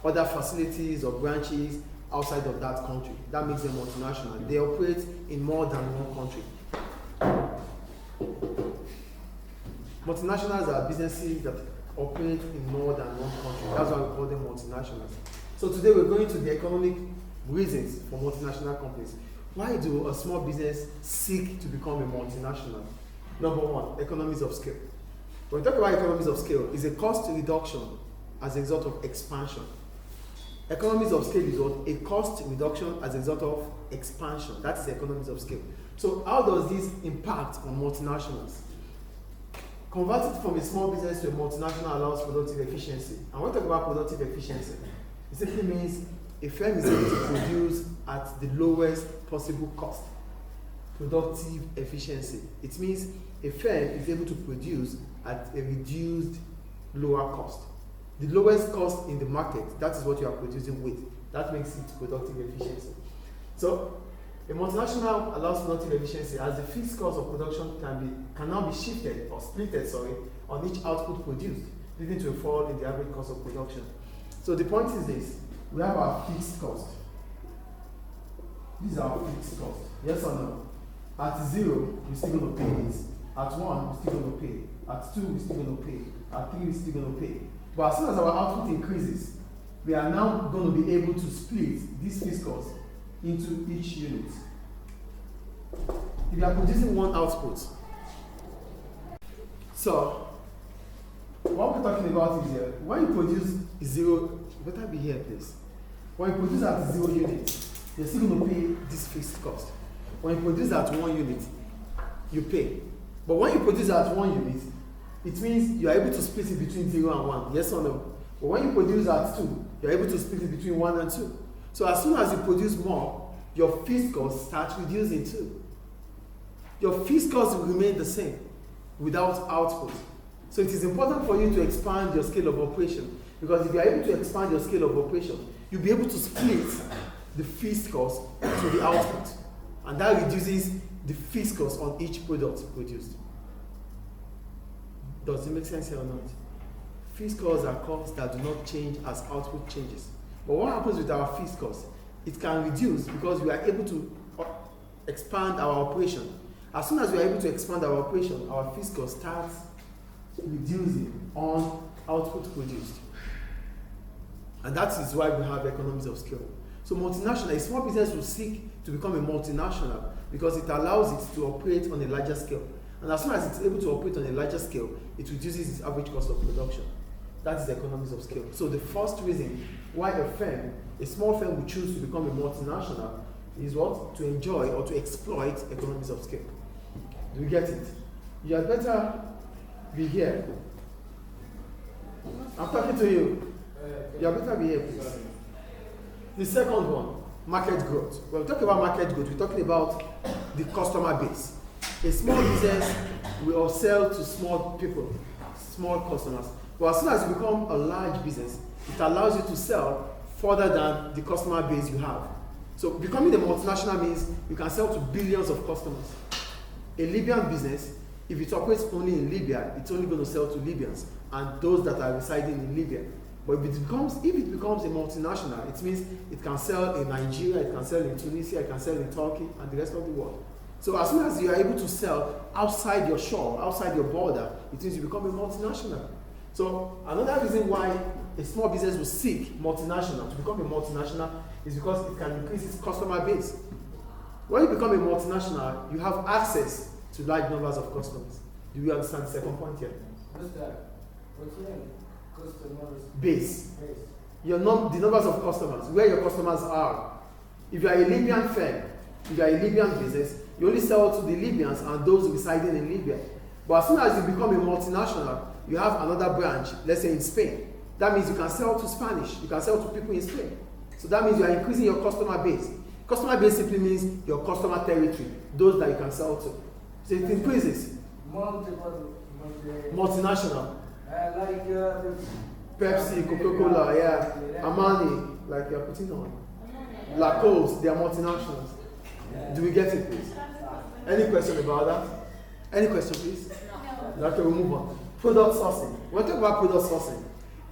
other facilities or branches outside of that country. That makes them multinational. They operate in more than one country. Multinationals are businesses that operate in more than one country. That's why we call them multinationals. So today we're going to the economic reasons for multinational companies. Why do a small business seek to become a multinational? Number one, economies of scale. When we talk about economies of scale, it's a cost reduction as a result of expansion. Economies of scale is what? A cost reduction as a result of expansion. That is economies of scale. So how does this impact on multinationals? Converting from a small business to a multinational allows productive efficiency. And when we talk about productive efficiency, it simply means a firm is able to produce at the lowest possible cost. Productive efficiency. It means a firm is able to produce at a reduced lower cost. The lowest cost in the market, that is what you are producing with. That makes it productive efficiency. So a multinational allows productive efficiency as the fixed cost of production can now be shifted or splitted, on each output produced, leading to a fall in the average cost of production. So the point is this: we have our fixed cost. These are our fixed cost. Yes or no? At 0, we're still going to pay this. At 1, we're still going to pay. At 2, we're still going to pay. At 3, we're still going to pay. But as soon as our output increases, we are now going to be able to split this fixed cost into each unit. If you are producing one output, so what we're talking about is here, when you produce 0, better be here please. When you produce at 0 units, you're still going to pay this fixed cost. When you produce at 1 unit, you pay. But when you produce at 1 unit, it means you are able to split it between 0 and 1, yes or no? But when you produce at 2, you're able to split it between 1 and 2. So as soon as you produce more, your fixed cost starts reducing too. Your fixed cost will remain the same without output. So it is important for you to expand your scale of operation, because if you are able to expand your scale of operation, you'll be able to split the fixed cost to the output. And that reduces the fixed cost on each product produced. Does it make sense here or not? Fixed costs are costs that do not change as output changes. But what happens with our fixed costs? It can reduce because we are able to expand our operation. As soon as we are able to expand our operation, our fixed cost starts reducing on output produced. And that is why we have economies of scale. So multinational, a small business will seek to become a multinational because it allows it to operate on a larger scale. And as soon as it's able to operate on a larger scale, it reduces its average cost of production. That is economies of scale. So the first reason why a small firm will choose to become a multinational is what? To enjoy or to exploit economies of scale. Do you get it? You had better be here. I'm talking to you. You had better be here, please. The second one, market growth. When we talk about market growth, we're talking about the customer base. A small business will sell to small people, small customers. But as soon as you become a large business, it allows you to sell further than the customer base you have. So becoming a multinational means you can sell to billions of customers. A Libyan business, if it operates only in Libya, it's only going to sell to Libyans and those that are residing in Libya. But if it becomes a multinational, it means it can sell in Nigeria, it can sell in Tunisia, it can sell in Turkey, and the rest of the world. So as soon as you are able to sell outside your shore, outside your border, it means you become a multinational. So another reason why a small business will seek multinational, to become a multinational, is because it can increase its customer base. When you become a multinational, you have access to large numbers of customers. Do you understand the second point here? What's that? What's that? Customers. Base. The numbers of customers, where your customers are. If you are a Libyan firm, if you are a Libyan business, you only sell to the Libyans and those residing in Libya. But as soon as you become a multinational, you have another branch, let's say in Spain. That means you can sell to Spanish, you can sell to people in Spain. So that means you are increasing your customer base. Customer base simply means your customer territory, those that you can sell to. So it increases. Multinational. Like Pepsi, Coca-Cola, yeah. Armani, like you're putting on. Lacoste, they are multinationals. Do we get it, please? Any question about that? Any question, please? No. Okay, we'll move on. Product sourcing. When we talk about product sourcing,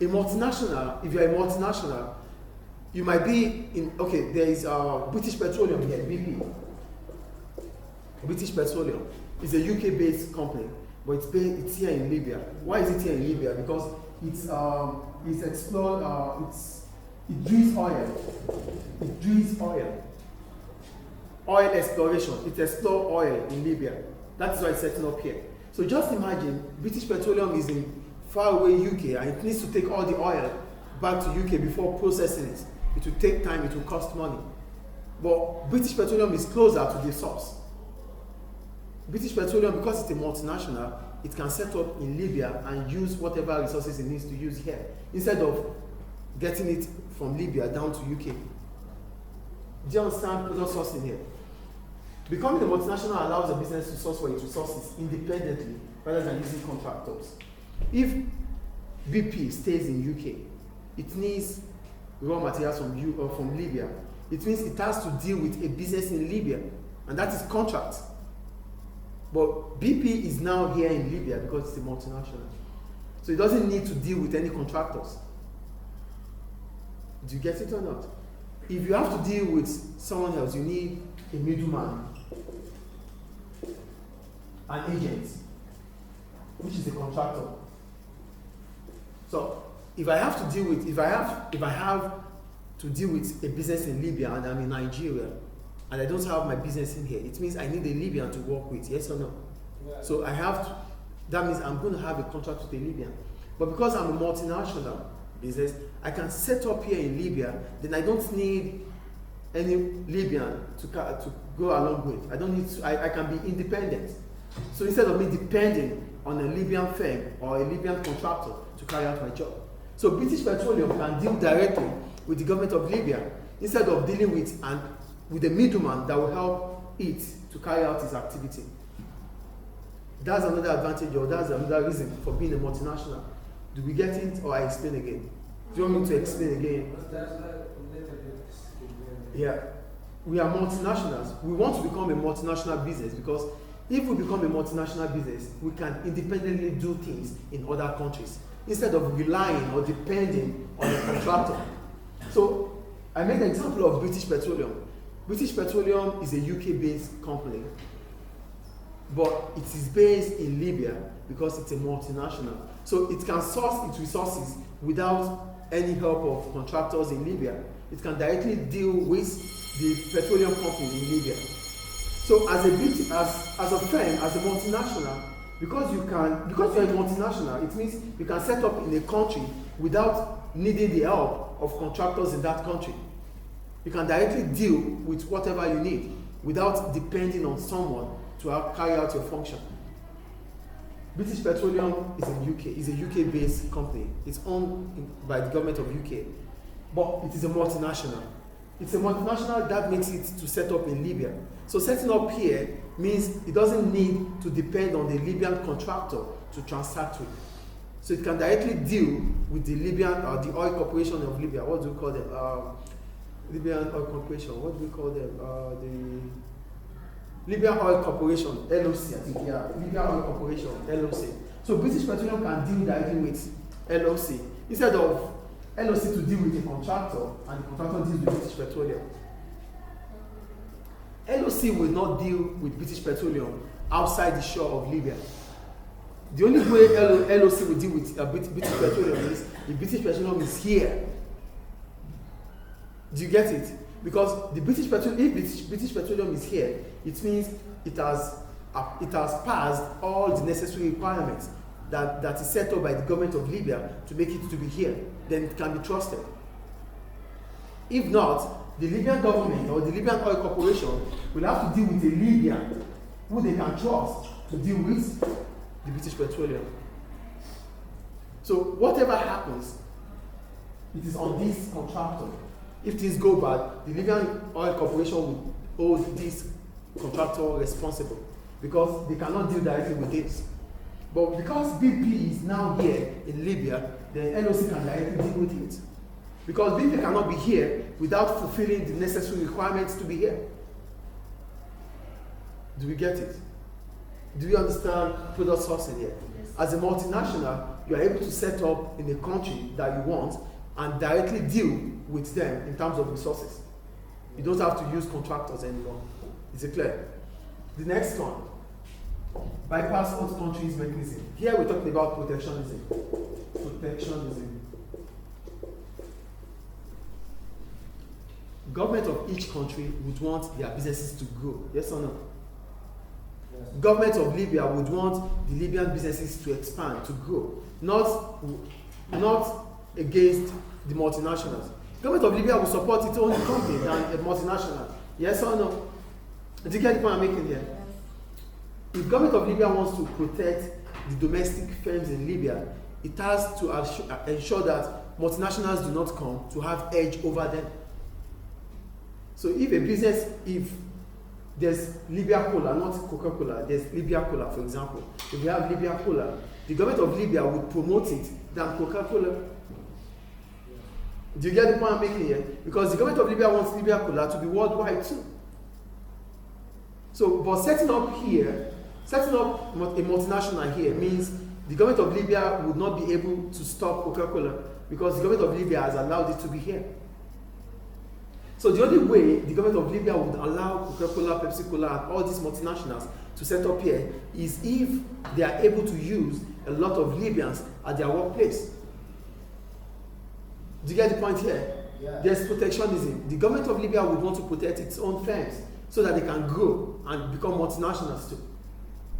A multinational, if you're a multinational, you might be in, okay, there is British Petroleum here, BP. British Petroleum is a UK-based company, but it's here in Libya. Why is it here in Libya? Because it's explored, it drills oil. It drills oil. Oil exploration. It explores oil in Libya. That's why it's setting up here. So just imagine, British Petroleum is in faraway UK and it needs to take all the oil back to UK before processing it. It will take time, it will cost money. But British Petroleum is closer to the source. British Petroleum, because it's a multinational, it can set up in Libya and use whatever resources it needs to use here, instead of getting it from Libya down to UK. Do you understand product sourcing here? Becoming a multinational allows a business to source for its resources independently rather than using contractors. If BP stays in UK, it needs raw materials from Libya. It means it has to deal with a business in Libya, and that is contract. But BP is now here in Libya because it's a multinational. So it doesn't need to deal with any contractors. Do you get it or not? If you have to deal with someone else, you need a middleman, an agent, which is a contractor. So if I have to deal with a business in Libya and I'm in Nigeria and I don't have my business in here, it means I need a Libyan to work with, yes or no? Yeah. So that means I'm going to have a contract with a Libyan. But because I'm a multinational business, I can set up here in Libya, then I don't need any Libyan to go along with. I don't need to, I can be independent. So instead of me depending on a Libyan firm or a Libyan contractor to carry out my job. So British Petroleum can deal directly with the government of Libya instead of dealing with a middleman that will help it to carry out its activity. That's another advantage, or that's another reason for being a multinational. Do we get it, or I explain again? Do you want me to explain again? Yeah. We are multinationals. We want to become a multinational business because if we become a multinational business, we can independently do things in other countries instead of relying or depending on a contractor. So I made an example of British Petroleum. British Petroleum is a UK-based company, but it is based in Libya because it's a multinational. So it can source its resources without any help of contractors in Libya. It can directly deal with the petroleum company in Libya. So as a firm, as a multinational, because you're a multinational, it means you can set up in a country without needing the help of contractors in that country. You can directly deal with whatever you need without depending on someone to carry out your function. British Petroleum is a UK-based company. It's owned by the government of UK, but it is a multinational. It's a multinational that makes it to set up in Libya. So setting up here means it doesn't need to depend on the Libyan contractor to transact with. So it can directly deal with the Libyan or the Oil Corporation of Libya. What do we call them? Libyan Oil Corporation. What do we call them? The Libyan Oil Corporation, LOC, I think, yeah. Libyan Oil Corporation, LOC. So British Petroleum can deal directly with LOC instead of LOC to deal with a contractor and the contractor deals with British Petroleum. LOC will not deal with British Petroleum outside the shore of Libya. The only way LOC will deal with British Petroleum is if British Petroleum is here. Do you get it? Because if British Petroleum is here, it means it has passed all the necessary requirements that is set up by the government of Libya to make it to be here. Then it can be trusted. If not, the Libyan government or the Libyan Oil Corporation will have to deal with a Libyan who they can trust to deal with the British Petroleum. So whatever happens, it is on this contractor. If things go bad, the Libyan Oil Corporation will hold this contractor responsible because they cannot deal directly with this. But because BP is now here in Libya, then LOC can directly deal with it. Because BP cannot be here without fulfilling the necessary requirements to be here. Do we get it? Do we understand product sourcing here? As a multinational, you are able to set up in a country that you want and directly deal with them in terms of resources. You don't have to use contractors anymore. Is it clear? The next one, bypass host countries mechanism. Here we're talking about protectionism. Protectionism. Government of each country would want their businesses to grow. Yes or no? Yes. Government of Libya would want the Libyan businesses to expand, to grow, not against the multinationals. Government of Libya will support its own company than a multinational. Yes or no? Do you get the point I'm making here? If government of Libya wants to protect the domestic firms in Libya, it has to ensure that multinationals do not come to have edge over them. So if a business, if there's Libya Cola, not Coca-Cola, there's Libya Cola, for example. If we have Libya Cola, the government of Libya would promote it than Coca-Cola. Do you get the point I'm making here? Because the government of Libya wants Libya Cola to be worldwide too. So, but setting up a multinational here means the government of Libya would not be able to stop Coca-Cola because the government of Libya has allowed it to be here. So the only way the government of Libya would allow Coca-Cola, Pepsi-Cola, and all these multinationals to set up here is if they are able to use a lot of Libyans at their workplace. Do you get the point here? Yeah. There's protectionism. The government of Libya would want to protect its own firms so that they can grow and become multinationals too.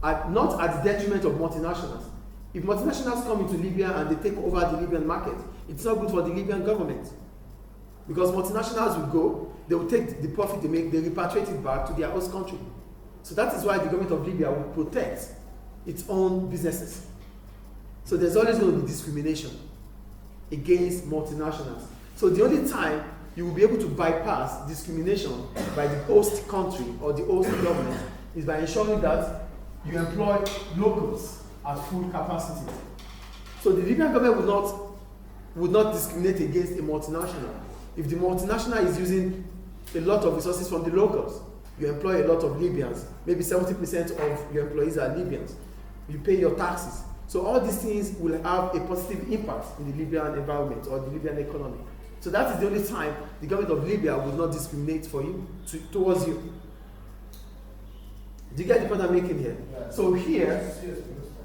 Not at the detriment of multinationals. If multinationals come into Libya and they take over the Libyan market, it's not good for the Libyan government. Because multinationals will go, they will take the profit they make, they repatriate it back to their host country. So that is why the government of Libya will protect its own businesses. So there's always going to be discrimination against multinationals. So the only time you will be able to bypass discrimination by the host country or the host government is by ensuring that you employ locals at full capacity. So the Libyan government would not discriminate against a multinational. If the multinational is using a lot of resources from the locals, you employ a lot of Libyans, maybe 70% of your employees are Libyans, you pay your taxes. So all these things will have a positive impact in the Libyan environment or the Libyan economy. So that is the only time the government of Libya will not discriminate for you, towards you. Do you get the point I'm making here? Yeah. So here,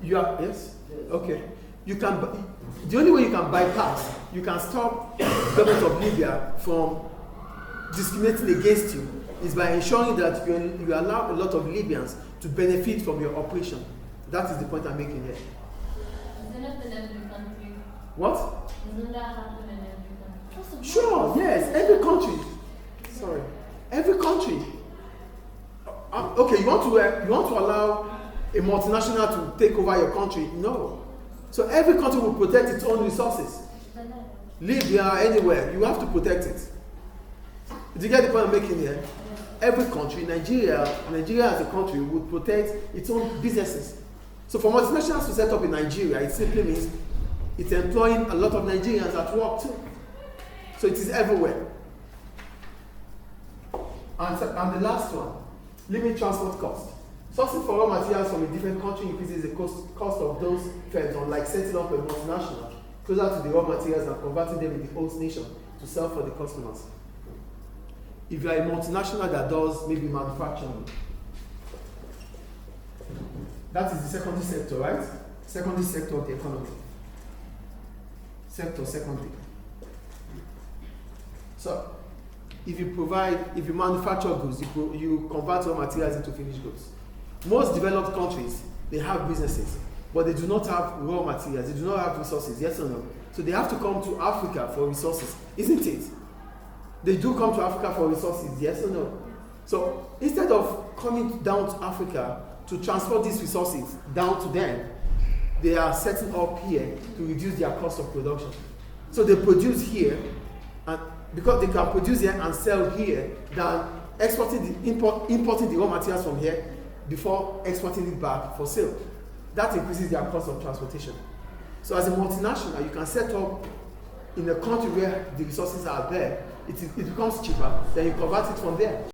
you are, yes? Okay. You can, the only way you can bypass, you can stop the government of Libya from discriminating against you is by ensuring that you allow a lot of Libyans to benefit from your operation. That is the point I'm making here. Isn't it in every country? What? Doesn't that happen in every country? Sure, yes, every country. Sorry. Every country. Okay, you want to allow a multinational to take over your country? No. So every country will protect its own resources. Libya, anywhere, you have to protect it. Did you get the point I'm making here? Every country, Nigeria as a country would protect its own businesses. So for multinationals to set up in Nigeria, it simply means it's employing a lot of Nigerians at work too. So it is everywhere. And the last one, limit transport cost. Sourcing for raw materials from a different country increases the cost of those firms, unlike setting up a multinational closer to the raw materials and converting them in the host nation to sell for the customers. If you are a multinational that does maybe manufacturing, that is the secondary sector, right? Secondary sector of the economy. Secondary. So, if you manufacture goods, you convert raw materials into finished goods. Most developed countries, they have businesses, but they do not have raw materials, they do not have resources, yes or no? So they have to come to Africa for resources, isn't it? They do come to Africa for resources, yes or no? So instead of coming down to Africa to transfer these resources down to them, they are setting up here to reduce their cost of production. So they produce here, and because they can produce here and sell here than importing the raw materials from here before exporting it back for sale. That increases their cost of transportation. So as a multinational, you can set up in a country where the resources are there, it becomes cheaper, then you convert it from there.